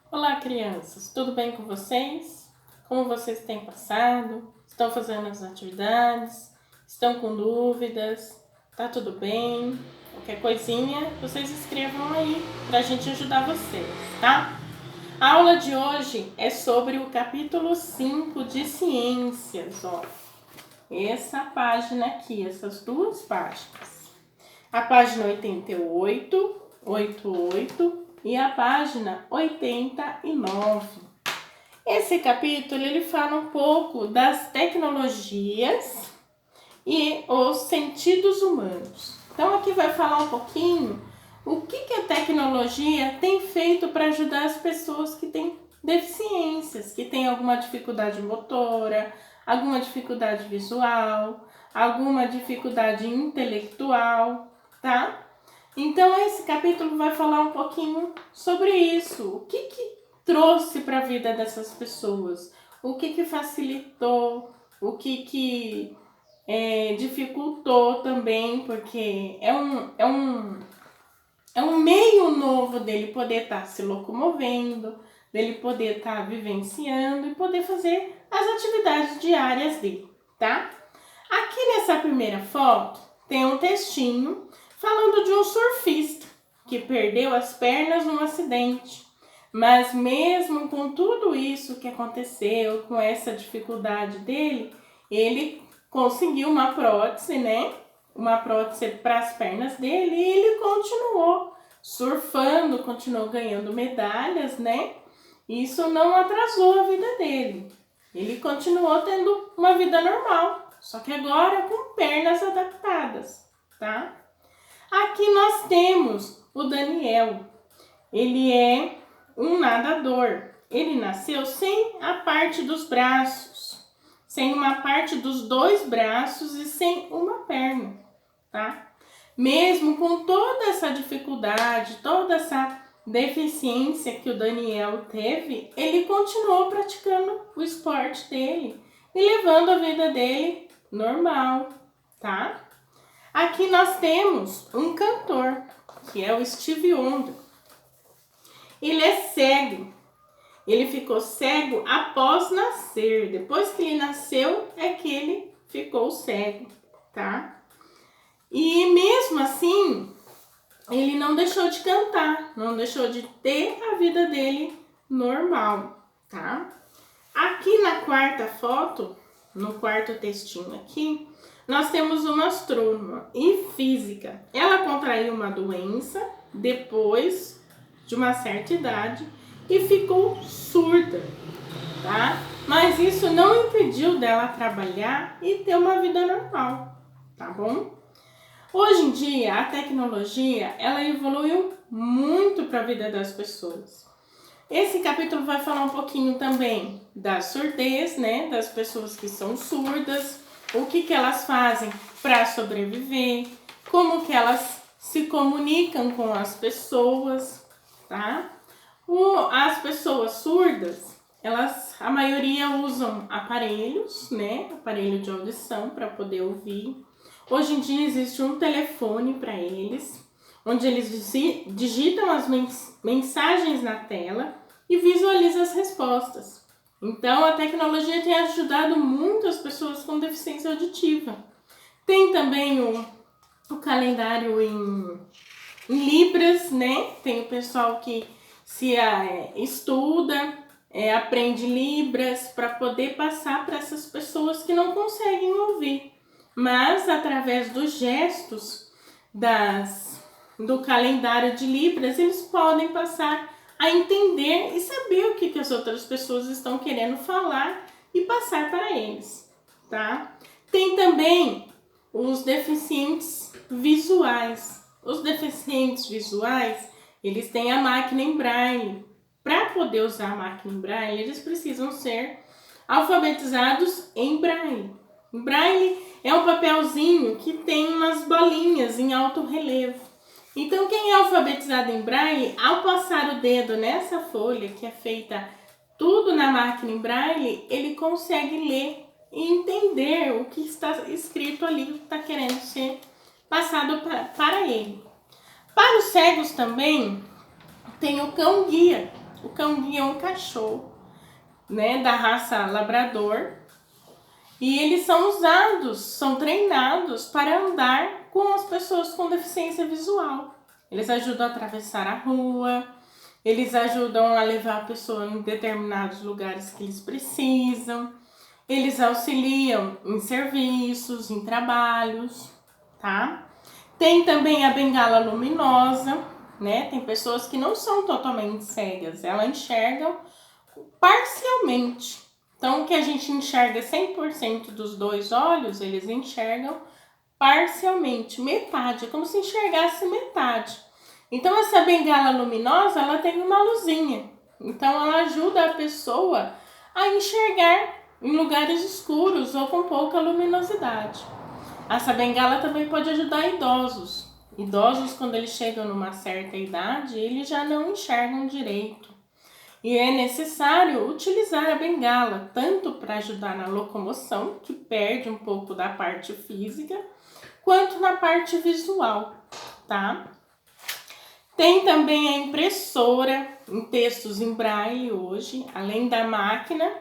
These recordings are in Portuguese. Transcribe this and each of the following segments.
Olá, crianças! Tudo bem com vocês? Como vocês têm passado? Estão fazendo as atividades? Estão com dúvidas? Tá tudo bem? Qualquer coisinha, vocês escrevam aí para a gente ajudar vocês, tá? A aula de hoje é sobre o capítulo 5 de Ciências, ó. Essa página aqui, essas duas páginas. A página 88, 88 e a página 89. Esse capítulo ele fala um pouco das tecnologias e os sentidos humanos. Então aqui vai falar um pouquinho o que a tecnologia tem feito para ajudar as pessoas que têm deficiências, que têm alguma dificuldade motora, alguma dificuldade visual, alguma dificuldade intelectual, tá? Então esse capítulo vai falar um pouquinho sobre isso, o que trouxe para a vida dessas pessoas, o que facilitou, o que dificultou também, porque é um meio novo dele poder estar se locomovendo, dele poder estar vivenciando e poder fazer as atividades diárias dele, tá? Aqui nessa primeira foto tem um textinho falando de um surfista que perdeu as pernas num acidente. Mas mesmo com tudo isso que aconteceu, com essa dificuldade dele, ele conseguiu uma prótese, né? Uma prótese para as pernas dele e ele continuou surfando, continuou ganhando medalhas, né? Isso não atrasou a vida dele. Ele continuou tendo uma vida normal, só que agora com pernas adaptadas, tá? Aqui nós temos o Daniel. Ele é um nadador. Ele nasceu sem a parte dos braços, sem uma parte dos dois braços e sem uma perna, tá? Mesmo com toda essa dificuldade, toda essa deficiência que o Daniel teve, ele continuou praticando o esporte dele e levando a vida dele normal, tá? Aqui nós temos um cantor, que é o Stevie Wonder. Ele é cego. Ele ficou cego após nascer. Depois que ele nasceu, é que ele ficou cego, tá? E mesmo assim, ele não deixou de cantar, não deixou de ter a vida dele normal, tá? Aqui na quarta foto, no quarto textinho aqui, nós temos uma astrônoma e física. Ela contraiu uma doença depois de uma certa idade e ficou surda, tá? Mas isso não impediu dela trabalhar e ter uma vida normal, tá bom? Hoje em dia, a tecnologia, ela evoluiu muito para a vida das pessoas. Esse capítulo vai falar um pouquinho também da surdez, né? Das pessoas que são surdas, o que elas fazem para sobreviver, como que elas se comunicam com as pessoas, tá? As pessoas surdas, a maioria usam aparelhos, né? Aparelho de audição para poder ouvir. Hoje em dia existe um telefone para eles, onde eles digitam as mensagens na tela e visualizam as respostas. Então, a tecnologia tem ajudado muito as pessoas com deficiência auditiva. Tem também o calendário em Libras, né? Tem o pessoal que se estuda, aprende Libras para poder passar para essas pessoas que não conseguem ouvir. Mas, através dos gestos do calendário de Libras, eles podem passar a entender e saber o que as outras pessoas estão querendo falar e passar para eles, tá? Tem também os deficientes visuais. Os deficientes visuais, eles têm a máquina em braille. Para poder usar a máquina em braille, eles precisam ser alfabetizados em braille. Braille é um papelzinho que tem umas bolinhas em alto relevo. Então, quem é alfabetizado em braille, ao passar o dedo nessa folha, que é feita tudo na máquina em braille, ele consegue ler e entender o que está escrito ali, o que está querendo ser passado para ele. Para os cegos também, tem o cão-guia. O cão-guia é um cachorro, né, da raça labrador. E eles são usados, são treinados para andar com as pessoas com deficiência visual. Eles ajudam a atravessar a rua, eles ajudam a levar a pessoa em determinados lugares que eles precisam. Eles auxiliam em serviços, em trabalhos, tá? Tem também a bengala luminosa, né? Tem pessoas que não são totalmente cegas, elas enxergam parcialmente. Então, o que a gente enxerga 100% dos dois olhos, eles enxergam parcialmente, metade, é como se enxergasse metade. Então, essa bengala luminosa, ela tem uma luzinha. Então, ela ajuda a pessoa a enxergar em lugares escuros ou com pouca luminosidade. Essa bengala também pode ajudar idosos. Idosos, quando eles chegam numa certa idade, eles já não enxergam direito. E é necessário utilizar a bengala, tanto para ajudar na locomoção, que perde um pouco da parte física, quanto na parte visual, tá? Tem também a impressora em textos em braille hoje, além da máquina,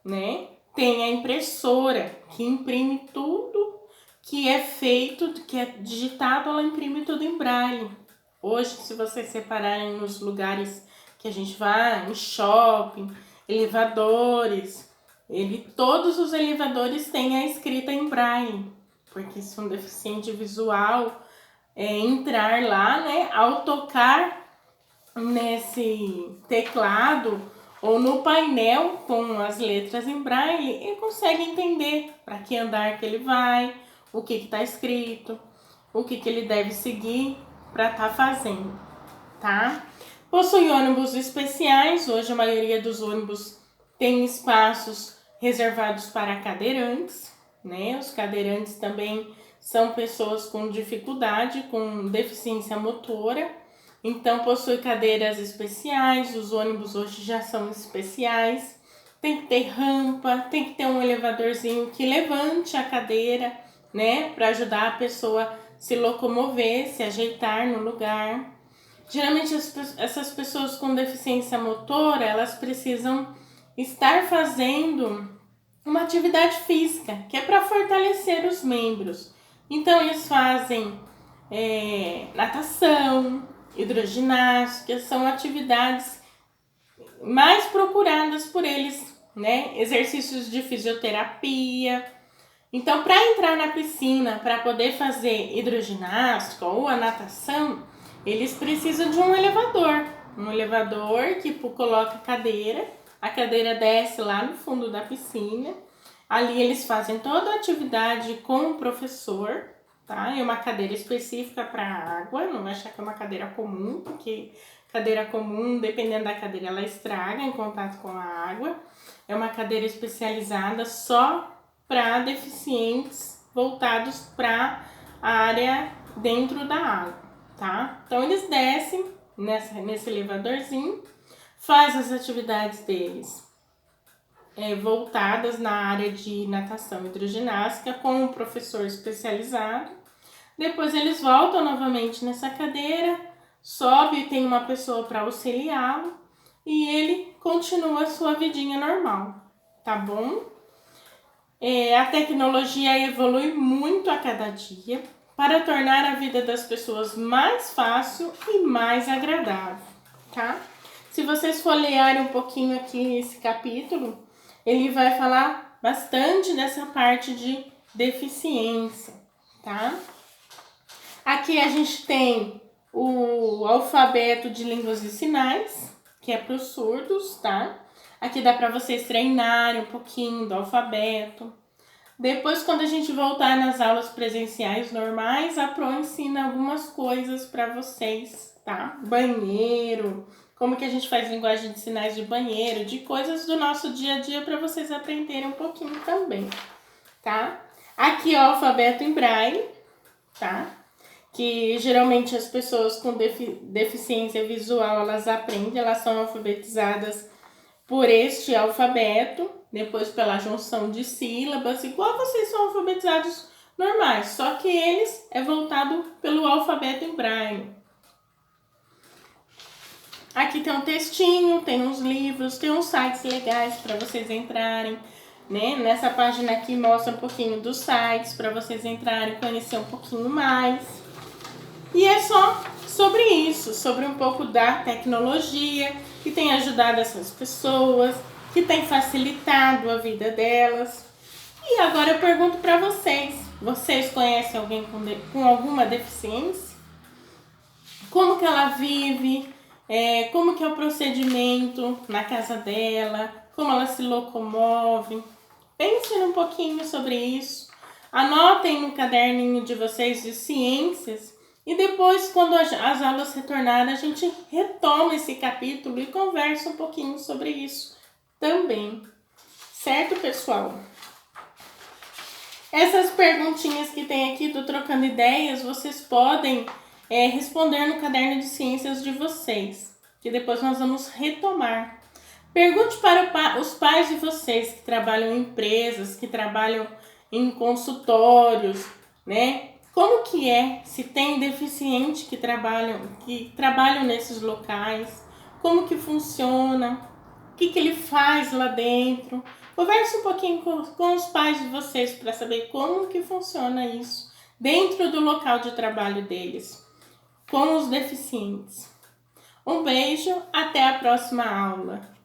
né? Tem a impressora que imprime tudo que é feito, que é digitado, ela imprime tudo em braille. Hoje, se vocês separarem nos lugares que a gente vai, em shopping, elevadores, todos os elevadores têm a escrita em braille, porque se um deficiente visual entrar lá, né, ao tocar nesse teclado ou no painel com as letras em braille, ele consegue entender para que andar que ele vai, o que está escrito, o que ele deve seguir para estar fazendo, tá? Possui ônibus especiais, hoje a maioria dos ônibus tem espaços reservados para cadeirantes, né? Os cadeirantes também são pessoas com dificuldade, com deficiência motora, então possui cadeiras especiais, os ônibus hoje já são especiais, tem que ter rampa, tem que ter um elevadorzinho que levante a cadeira, né? Para ajudar a pessoa a se locomover, se ajeitar no lugar. Geralmente essas pessoas com deficiência motora, elas precisam estar fazendo uma atividade física, que é para fortalecer os membros. Então eles fazem natação, hidroginástica, são atividades mais procuradas por eles, né? Exercícios de fisioterapia. Então, para entrar na piscina, para poder fazer hidroginástica ou a natação, eles precisam de um elevador que coloca a cadeira desce lá no fundo da piscina. Ali eles fazem toda a atividade com o professor, tá? É uma cadeira específica para água, não vai achar que é uma cadeira comum, porque cadeira comum, dependendo da cadeira, ela estraga em contato com a água. É uma cadeira especializada só para deficientes voltados para a área dentro da água, tá? Então eles descem nesse elevadorzinho, faz as atividades deles voltadas na área de natação e hidroginástica com um professor especializado. Depois eles voltam novamente nessa cadeira, sobe e tem uma pessoa para auxiliá-lo e ele continua a sua vidinha normal, tá bom? A tecnologia evolui muito a cada dia para tornar a vida das pessoas mais fácil e mais agradável, tá? Se vocês folhearem um pouquinho aqui esse capítulo, ele vai falar bastante dessa parte de deficiência, tá? Aqui a gente tem o alfabeto de línguas e sinais, que é para os surdos, tá? Aqui dá para vocês treinarem um pouquinho do alfabeto. Depois, quando a gente voltar nas aulas presenciais normais, a Pro ensina algumas coisas para vocês, tá? Banheiro, como que a gente faz linguagem de sinais de banheiro, de coisas do nosso dia a dia para vocês aprenderem um pouquinho também, tá? Aqui ó, o alfabeto em braille, tá? Que geralmente as pessoas com deficiência visual, elas aprendem, elas são alfabetizadas por este alfabeto, depois pela junção de sílabas, igual vocês são alfabetizados normais, só que eles é voltado pelo alfabeto em braille. Aqui tem um textinho, tem uns livros, tem uns sites legais para vocês entrarem, né? Nessa página aqui mostra um pouquinho dos sites para vocês entrarem, conhecer um pouquinho mais. E é só sobre isso, sobre um pouco da tecnologia que tem ajudado essas pessoas, que tem facilitado a vida delas. E agora eu pergunto para vocês conhecem alguém com alguma deficiência? Como que ela vive? Como que é o procedimento na casa dela? Como ela se locomove? Pensem um pouquinho sobre isso. Anotem no caderninho de vocês de ciências e depois, quando as aulas retornarem, a gente retoma esse capítulo e conversa um pouquinho sobre isso também. Certo, pessoal? Essas perguntinhas que tem aqui do Trocando Ideias, vocês podem responder no caderno de ciências de vocês, que depois nós vamos retomar. Pergunte para os pais de vocês que trabalham em empresas, que trabalham em consultórios, né? Como que é, se tem deficiente que trabalham nesses locais, como que funciona, o que ele faz lá dentro. Converse um pouquinho com os pais de vocês para saber como que funciona isso dentro do local de trabalho deles, com os deficientes. Um beijo, até a próxima aula.